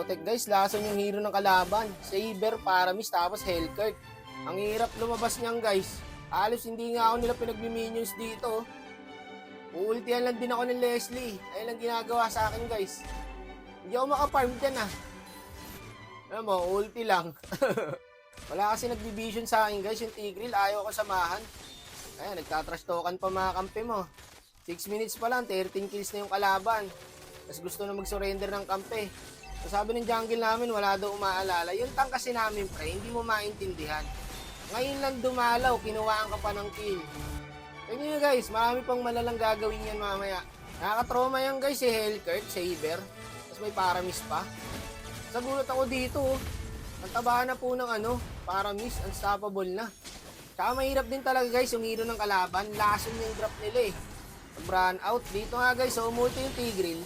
Putek guys, lason yung hero ng kalaban. Saber, Paramis, tapos Hellcurt. Ang hirap lumabas niyan guys. Halos hindi nga ako nila pinagmi-minions dito. Uultihan lang din ako ng Leslie. Ayun lang ginagawa sa akin guys. Hindi ako makafarm dyan ah. Alam mo, ulti lang. Wala kasi nagbibision sa akin guys. Yung Tigreal, ayaw ko samahan. Ayan, nagtatrash token pa mga kampi mo. 6 minutes pa lang, 13 kills na yung kalaban. Tapos gusto na mag-surrender ng kampe. So sabi ng jungle namin, wala daw umaalala. Yung tank kasi namin, pre, hindi mo maintindihan. Ngayon lang dumalaw, kinuhaan ka pa ng kill. Tignan nyo guys, marami pang malalang gagawin yan mamaya. Nakakatroma yan guys, si Hellcurt, Saber. Tapos may Paramis pa. Sagulat ako dito, oh. Ang taba na po ng Paramis, unstoppable na. Tsaka mahirap din talaga guys, yung hero ng kalaban. Lason yung drop nila eh. Run out. Dito nga guys, so umulti yung Tigreal.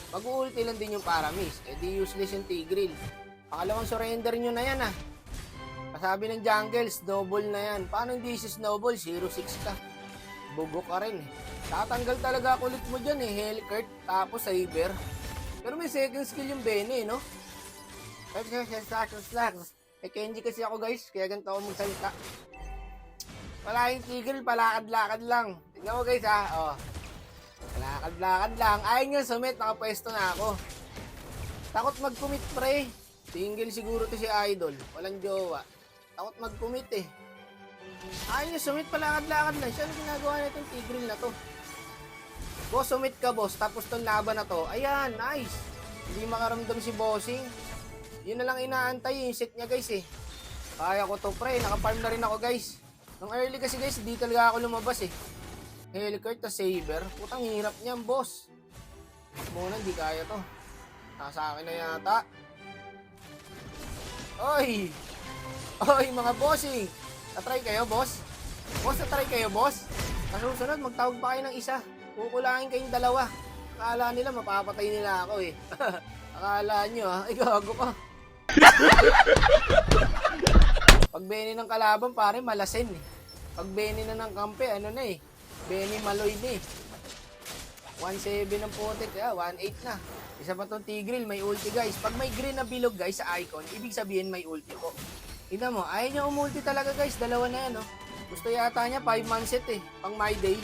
Mag-ulti lang din yung Paramis. Eh di useless yung Tigreal. Pangalawang surrender nyo na yan ah. Kasabi ng jungle, snowball na yan. Paano hindi si snowball? 0-6 ka. Bugo ka rin eh. Tatanggal talaga kulit mo dyan eh. Hellcurt, tapos Saber. Pero may second skill yung Bene no? Eh Kenji kasi ako guys, kaya ganito ako magsalita. Wala yung Tigreal, palakad-lakad lang. Tignan mo guys ha, oh. Palakad-lakad lang. Ayaw nyo sumit, nakapwesto na ako. Takot mag-commit pre. Single siguro to si Idol. Walang jowa. Takot mag-commit eh. Ayaw nyo sumit, palakad-lakad lang. Siya ang ginagawa na itong Tigreal na to. Boss, sumit ka boss. Tapos tong laban na to. Ayan, nice. Hindi makaramdam si bossing. Yun na lang inaantay yung set niya guys eh. Kaya ko to pre. Nakafarm na rin ako guys. Nung early kasi guys, di talaga ako lumabas eh. Hellcurt na Saber. Putang hirap niyan, boss. Muna, hindi kaya to. Nasa akin na yata. Oy! Oy, mga bossing! Natry kayo, boss? Boss, natry kayo, boss? Kasunod, magtawag pa kayo ng isa. Kukulangin kayong dalawa. Akala nila, mapapatay nila ako eh. Akala nyo ha, gago ka. Pag Bene ng kalaban, pare, malasin eh. Pag Bene na ng kampe, ano na eh. Bene Maloy na eh. 1-7 ang putik, 1-8 na. Isa pa tong Tigreal, may ulti guys. Pag may green na bilog guys sa icon, ibig sabihin may ulti po. Tignan mo, ayaw niya umulti talaga guys. Dalawa na yan, oh. Gusto yata niya 5-man set eh, pang my day.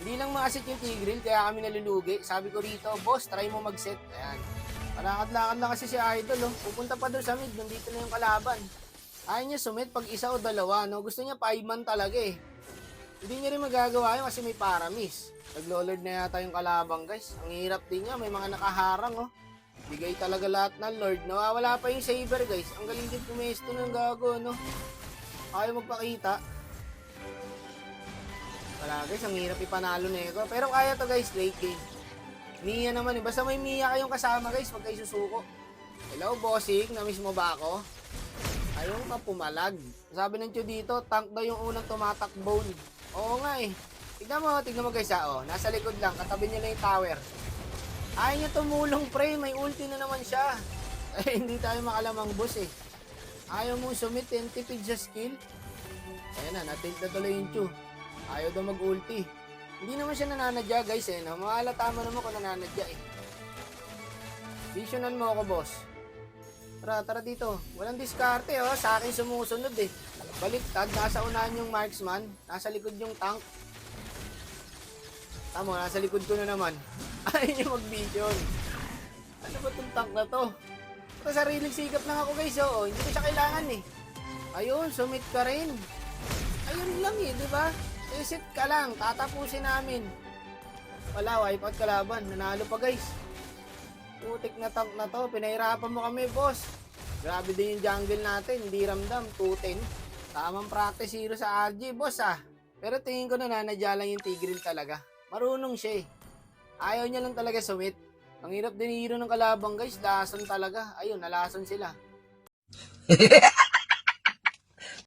Hindi lang ma-asset yung Tigreal, kaya kami nalulugi. Sabi ko rito, boss, try mo mag-set. Ayan. Palakad-lakad lang kasi si Idol, oh. Pupunta pa doon sa mid, nandito na yung kalaban. Ayaw niya sumit pag isa o dalawa, no? Gusto niya 5-man talaga eh. Hindi niya rin magagawa yun kasi may Paramis. Naglo-lord na yata yung kalabang guys. Ang hirap din niya, may mga nakaharang oh. Bigay talaga lahat ng lord. Nawawala pa yung Saber guys. Ang galing din pumesto ng gago no. Ayaw magpakita. Wala guys, ang hirap ipanalo na ito. Pero kaya to guys, late game. Mia naman eh. Basta may Mia kayong kasama guys, wag kayo susuko. Hello bossing, na-miss mo ba ako? Ayaw ka pumalag. Sabi ng tiyo dito, tank daw yung unang tumatakbone. Oo nga eh. Tignan mo guys oh. Nasa likod lang, katabi niya na yung tower. Ayaw niya tumulong pre, may ulti na naman siya. Eh, hindi tayo makalamang boss eh. Ayaw mo sumit, tipid sa skill. Ayan na, natilt na tuloy yung tiyo. Ayaw daw mag-ulti. Hindi naman siya nananadya guys eh. No? Mahalata mo naman kung nananadya eh. Visionan mo ako boss. Tara dito. Walang diskarte oh. Sa akin sumusunod eh. Baliktad, nasa unahan yung marksman. Nasa likod yung tank. Tamo, nasa likod ko na naman. Ayaw niya mag-vision. Ano ba itong tank na to? Ito sariling sikap lang ako guys oh. Hindi ko siya kailangan eh. Ayun, sumit ka rin. Ayun lang eh, di ba? Reset ka lang, tatapusin namin. Wala, wipeout kalaban. Nanalo pa guys. Putik na tank na to. Pinahirapan mo kami, boss. Grabe din yung jungle natin. Hindi ramdam. 210. Tamang practice hero sa RG, boss ah. Pero tingin ko nananadya lang yung Tigreal talaga. Marunong siya eh. Ayaw niya lang talaga sumit. Ang hirap din hero ng kalabang guys. Lason talaga. Ayun, nalason sila.